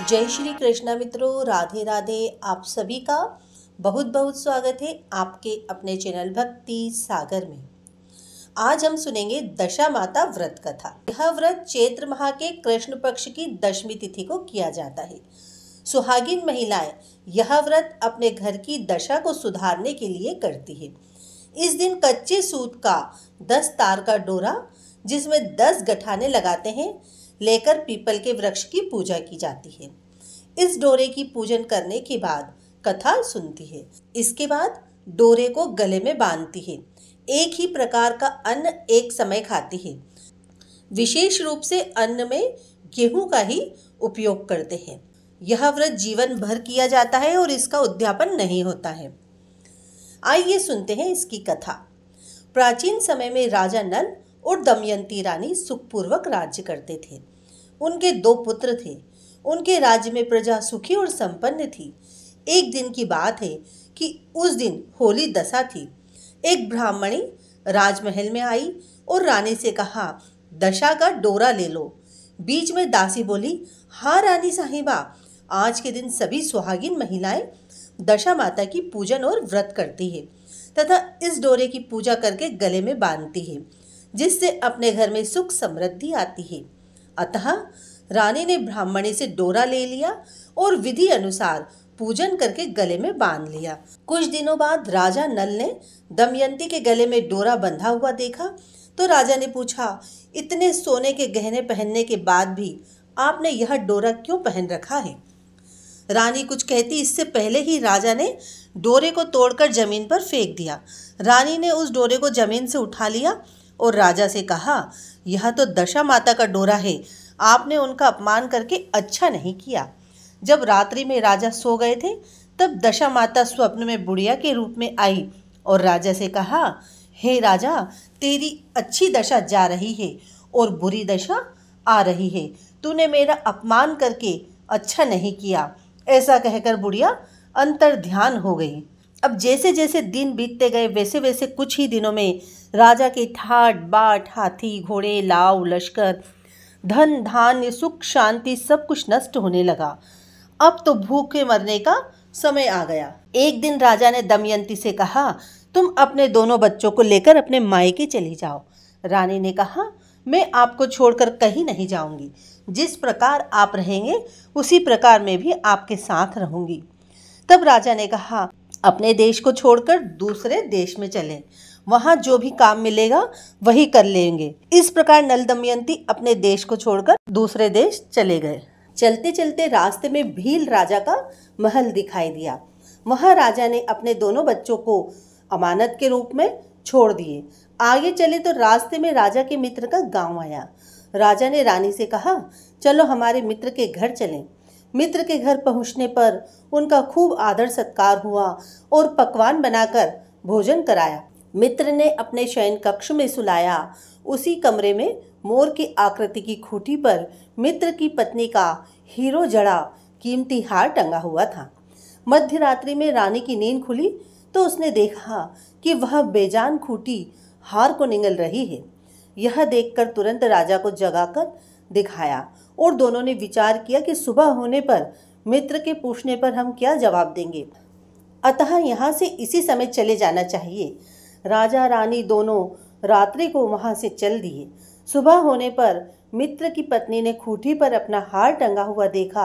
जय श्री कृष्णा मित्रों, राधे राधे। आप सभी का बहुत बहुत स्वागत है आपके अपने चैनल भक्ति सागर में। आज हम सुनेंगे दशा माता व्रत कथा। यह व्रत चैत्र माह के कृष्ण पक्ष की दशमी तिथि को किया जाता है। सुहागिन महिलाएं यह व्रत अपने घर की दशा को सुधारने के लिए करती है। इस दिन कच्चे सूत का 10 तार का डोरा, जिसमें 10 गठाने लगाते हैं, लेकर पीपल के वृक्ष की पूजा की जाती है। इस डोरे की पूजन करने के बाद कथा सुनती है। इसके बाद डोरे को गले में बांधती है। एक ही प्रकार का अन्न एक समय खाती है। विशेष रूप से अन्न में गेहूं का ही उपयोग करते हैं। यह व्रत जीवन भर किया जाता है और इसका उद्यापन नहीं होता है। आइए सुनते हैं इसकी कथा। प्राचीन समय में राजा नल और दमयंती रानी सुखपूर्वक राज्य करते थे। उनके 2 पुत्र थे। उनके राज्य में प्रजा सुखी और संपन्न थी। एक दिन की बात है कि उस दिन होली दशा थी। एक ब्राह्मणी राजमहल में आई और रानी से कहा, दशा का डोरा ले लो। बीच में दासी बोली, हाँ रानी साहिबा, आज के दिन सभी सुहागिन महिलाएं दशा माता की पूजन और व्रत करती है तथा इस डोरे की पूजा करके गले में बांधती है, जिससे अपने घर में सुख समृद्धि आती है। अतः रानी ने ब्राह्मणी से डोरा ले लिया और विधि अनुसार पूजन करके गले में बांध लिया। कुछ दिनों बाद राजा नल ने दमयंती के गले में डोरा बंधा हुआ देखा तो राजा ने पूछा, इतने सोने के गहने पहनने के बाद भी आपने यह डोरा क्यों पहन रखा है? रानी कुछ कहती इससे पहले ही राजा ने डोरे को तोड़कर जमीन पर फेंक दिया। रानी ने उस डोरे को जमीन से उठा लिया और राजा से कहा, यह तो दशा माता का डोरा है, आपने उनका अपमान करके अच्छा नहीं किया। जब रात्रि में राजा सो गए थे तब दशा माता स्वप्न में बुढ़िया के रूप में आई और राजा से कहा, हे राजा, तेरी अच्छी दशा जा रही है और बुरी दशा आ रही है। तूने मेरा अपमान करके अच्छा नहीं किया। ऐसा कहकर बुढ़िया अंतर ध्यान हो गई। अब जैसे जैसे दिन बीतते गए वैसे वैसे कुछ ही दिनों में राजा के ठाट बाट, हाथी घोड़े, लाव लश्कर, धन धान्य, सुख शांति सब कुछ नष्ट होने लगा। अब तो भूखे मरने का समय आ गया। एक दिन राजा ने दमयंती से कहा, तुम अपने दोनों बच्चों को लेकर अपने मायके चली जाओ। रानी ने कहा, मैं आपको छोड़कर कहीं नहीं जाऊंगी। जिस प्रकार आप रहेंगे उसी प्रकार मैं भी आपके साथ रहूंगी। तब राजा ने कहा, अपने देश को छोड़कर दूसरे देश में चलें, वहां जो भी काम मिलेगा वही कर लेंगे। इस प्रकार नल दमयंती अपने देश को छोड़कर दूसरे देश चले गए। चलते चलते रास्ते में भील राजा का महल दिखाई दिया। वहां राजा ने अपने दोनों बच्चों को अमानत के रूप में छोड़ दिए। आगे चले तो रास्ते में राजा के मित्र का गांव आया। राजा ने रानी से कहा, चलो हमारे मित्र के घर चलें। मित्र के घर पहुंचने पर उनका खूब आदर सत्कार हुआ और पकवान बनाकर भोजन कराया। मित्र ने अपने शयन कक्ष में सुलाया। उसी कमरे में मोर की आकृति की खूंटी पर मित्र की पत्नी का हीरो जड़ा कीमती हार टंगा हुआ था। मध्य रात्रि में रानी की नींद खुली तो उसने देखा कि वह बेजान खूंटी हार को निगल रही है। यह देखकर तुरंत राजा को जगाकर दिखाया और दोनों ने विचार किया कि सुबह होने पर मित्र के पूछने पर हम क्या जवाब देंगे, अतः यहाँ से इसी समय चले जाना चाहिए। राजा रानी दोनों रात्रि को वहां से चल दिए। सुबह होने पर मित्र की पत्नी ने खूंटी पर अपना हार टंगा हुआ देखा।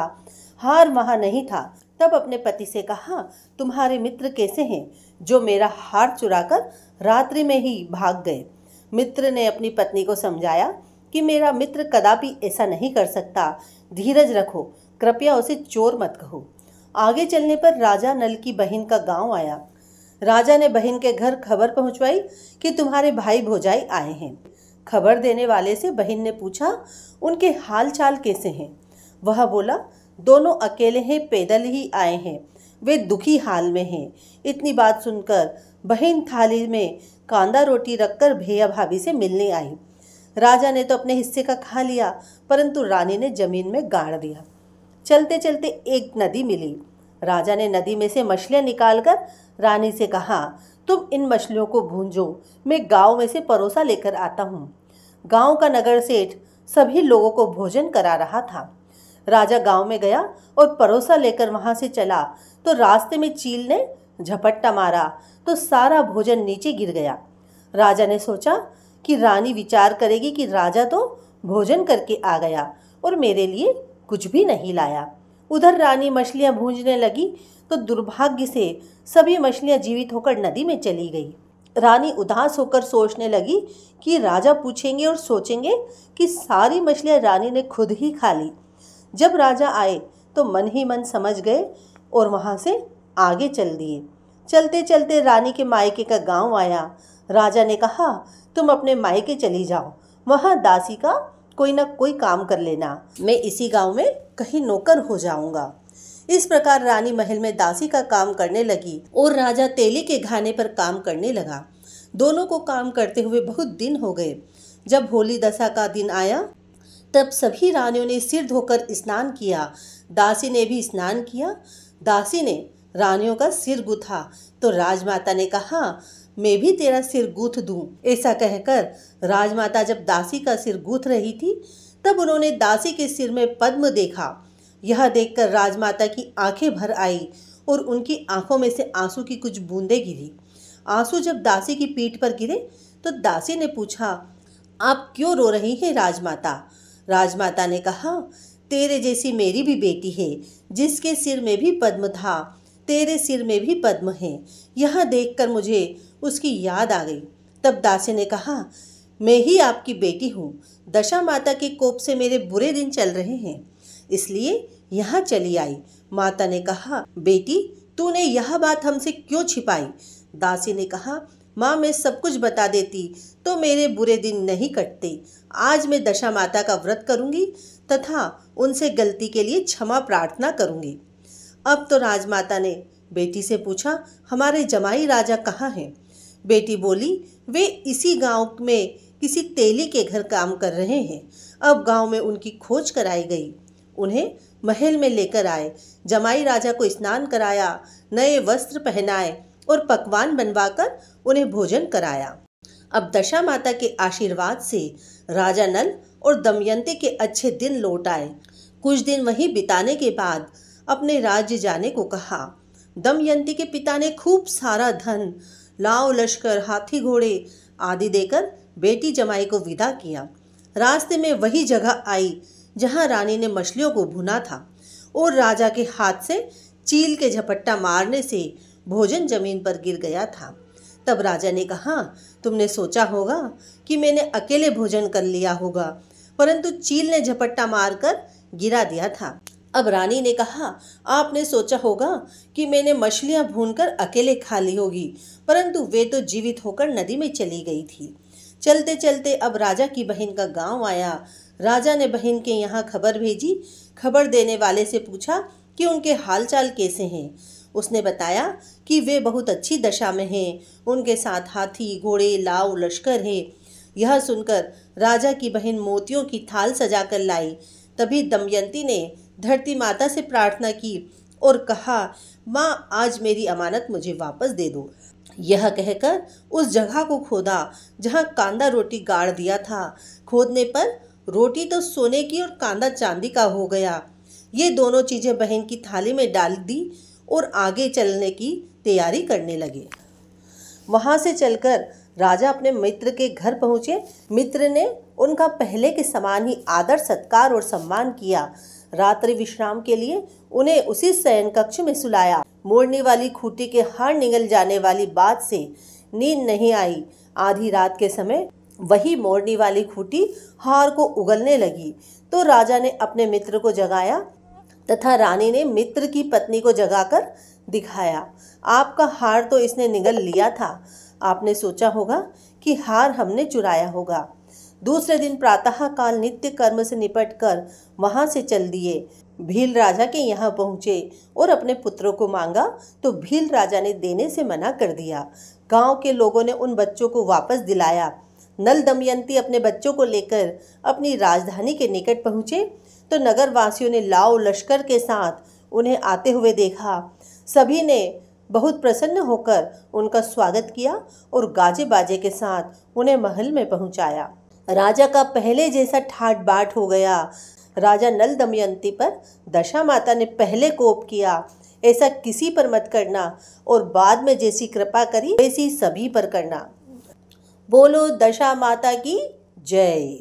हार वहां नहीं था। तब अपने पति से कहा, तुम्हारे मित्र कैसे हैं जो मेरा हार चुराकर रात्रि में ही भाग गए? मित्र ने अपनी पत्नी को समझाया कि मेरा मित्र कदापि ऐसा नहीं कर सकता, धीरज रखो, कृपया उसे चोर मत कहो। आगे चलने पर राजा नल की बहन का गांव आया। राजा ने बहन के घर खबर पहुंचवाई कि तुम्हारे भाई भौजाई आए हैं। खबर देने वाले से बहन ने पूछा, उनके हाल चाल कैसे हैं? वह बोला, दोनों अकेले हैं, पैदल ही आए हैं, वे दुखी हाल में हैं। इतनी बात सुनकर बहन थाली में कांदा रोटी रखकर भैया भाभी से मिलने आई। राजा ने तो अपने हिस्से का खा लिया, परंतु रानी ने जमीन में गाड़ दिया। चलते चलते एक नदी मिली। राजा ने नदी में से मछलियां निकालकर रानी से कहा, तुम इन मछलियों को भूंजो, मैं गांव में से परोसा लेकर आता हूँ। गांव का नगर सेठ सभी लोगों को भोजन करा रहा था। राजा गांव में गया और परोसा लेकर वहां से चला तो रास्ते में चील ने झपट्टा मारा तो सारा भोजन नीचे गिर गया। राजा ने सोचा कि रानी विचार करेगी कि राजा तो भोजन करके आ गया और मेरे लिए कुछ भी नहीं लाया। उधर रानी मछलियां भूंजने लगी तो दुर्भाग्य से सभी मछलियां जीवित होकर नदी में चली गई। रानी उदास होकर सोचने लगी कि राजा पूछेंगे और सोचेंगे कि सारी मछलियां रानी ने खुद ही खा ली। जब राजा आए तो मन ही मन समझ गए और वहां से आगे चल दिए। चलते चलते रानी के मायके का गांव आया। राजा ने कहा, तुम अपने मायके चली जाओ, वहां दासी का कोई ना कोई काम कर लेना, मैं इसी गांव में कहीं नौकर हो जाऊंगा। इस प्रकार रानी महल में दासी का काम करने लगी और राजा तेली के घाने पर काम करने लगा। दोनों को काम करते हुए बहुत दिन हो गए। जब होली दशा का दिन आया तब सभी रानियों ने सिर धोकर स्नान किया। दासी ने भी स्नान किया। दासी ने रानियों का सिर गूथा तो राजमाता ने कहा, मैं भी तेरा सिर गूथ दूं। ऐसा कहकर राजमाता जब दासी का सिर गूथ रही थी तब उन्होंने दासी के सिर में पद्म देखा। यह देखकर राजमाता की आंखें भर आई और उनकी आंखों में से आंसू की कुछ बूंदें गिरी। आंसू जब दासी की पीठ पर गिरे तो दासी ने पूछा, आप क्यों रो रही हैं राजमाता? राजमाता ने कहा, तेरे जैसी मेरी भी बेटी है जिसके सिर में भी पद्म था, तेरे सिर में भी पद्म है। यह देखकर मुझे उसकी याद आ गई। तब दासी ने कहा, मैं ही आपकी बेटी हूँ। दशा माता के कोप से मेरे बुरे दिन चल रहे हैं, इसलिए यहाँ चली आई। माता ने कहा, बेटी तूने यह बात हमसे क्यों छिपाई? दासी ने कहा, माँ मैं सब कुछ बता देती तो मेरे बुरे दिन नहीं कटते। आज मैं दशा माता का व्रत करूँगी तथा उनसे गलती के लिए क्षमा प्रार्थना करूँगी। अब तो राजमाता ने बेटी से पूछा, हमारे जमाई राजा कहाँ हैं? बेटी बोली, वे इसी गांव में किसी तेली के घर काम कर रहे हैं। अब गांव में उनकी खोज कराई गई। उन्हें महल में लेकर आए। जमाई राजा को स्नान कराया, नए वस्त्र पहनाए और पकवान बनवाकर उन्हें भोजन कराया। अब दशा माता के आशीर्वाद से राजा नल और दमयंती के अच्छे दिन लौट आए। कुछ दिन वहीं बिताने के बाद अपने राज्य जाने को कहा। दमयंती के पिता ने खूब सारा धन, लाव लश्कर, हाथी घोड़े आदि देकर बेटी जमाई को विदा किया। रास्ते में वही जगह आई जहां रानी ने मछलियों को भुना था और राजा के हाथ से चील के झपट्टा मारने से भोजन जमीन पर गिर गया था। तब राजा ने कहा, तुमने सोचा होगा कि मैंने अकेले भोजन कर लिया होगा, परंतु चील ने झपट्टा मारकर गिरा दिया था। अब रानी ने कहा, आपने सोचा होगा कि मैंने मछलियां भूनकर अकेले खा ली होगी, परंतु वे तो जीवित होकर नदी में चली गई थी। चलते चलते अब राजा की बहन का गांव आया। राजा ने बहन के यहाँ खबर भेजी। खबर देने वाले से पूछा कि उनके हालचाल कैसे हैं। उसने बताया कि वे बहुत अच्छी दशा में हैं, उनके साथ हाथी घोड़े लाव लश्कर है। यह सुनकर राजा की बहन मोतियों की थाल सजाकर लाई। तभी दमयंती ने धरती माता से प्रार्थना की और कहा, माँ आज मेरी अमानत मुझे वापस दे दो। यह कहकर उस जगह को खोदा जहाँ कांदा रोटी गाड़ दिया था। खोदने पर रोटी तो सोने की और कांदा चांदी का हो गया। ये दोनों चीजें बहन की थाली में डाल दी और आगे चलने की तैयारी करने लगे। वहां से चलकर राजा अपने मित्र के घर पहुंचे। मित्र ने उनका पहले के समान ही आदर सत्कार और सम्मान किया। रात्रि विश्राम के लिए उन्हें उसी शयन कक्ष में सुलाया। मोड़ने वाली खूंटी के हार निगल जाने वाली बात से नींद नहीं आई। आधी रात के समय वही मोड़ने वाली खूंटी हार को उगलने लगी तो राजा ने अपने मित्र को जगाया तथा रानी ने मित्र की पत्नी को जगाकर दिखाया। आपका हार तो इसने निगल लिया था। आपने सोचा होगा कि हार हमने चुराया होगा। दूसरे दिन प्रातः काल नित्य कर्म से निपटकर वहां से चल दिए। भील राजा के यहाँ पहुँचे और अपने पुत्रों को मांगा तो भील राजा ने देने से मना कर दिया। गांव के लोगों ने उन बच्चों को वापस दिलाया। नल दमयंती अपने बच्चों को लेकर अपनी राजधानी के निकट पहुँचे तो नगर वासियों ने लाव लश्कर के साथ उन्हें आते हुए देखा। सभी ने बहुत प्रसन्न होकर उनका स्वागत किया और गाजे बाजे के साथ उन्हें महल में पहुंचाया। राजा का पहले जैसा ठाट बाट हो गया। राजा नल दमयंती पर दशा माता ने पहले कोप किया, ऐसा किसी पर मत करना, और बाद में जैसी कृपा करी वैसी सभी पर करना। बोलो दशा माता की जय।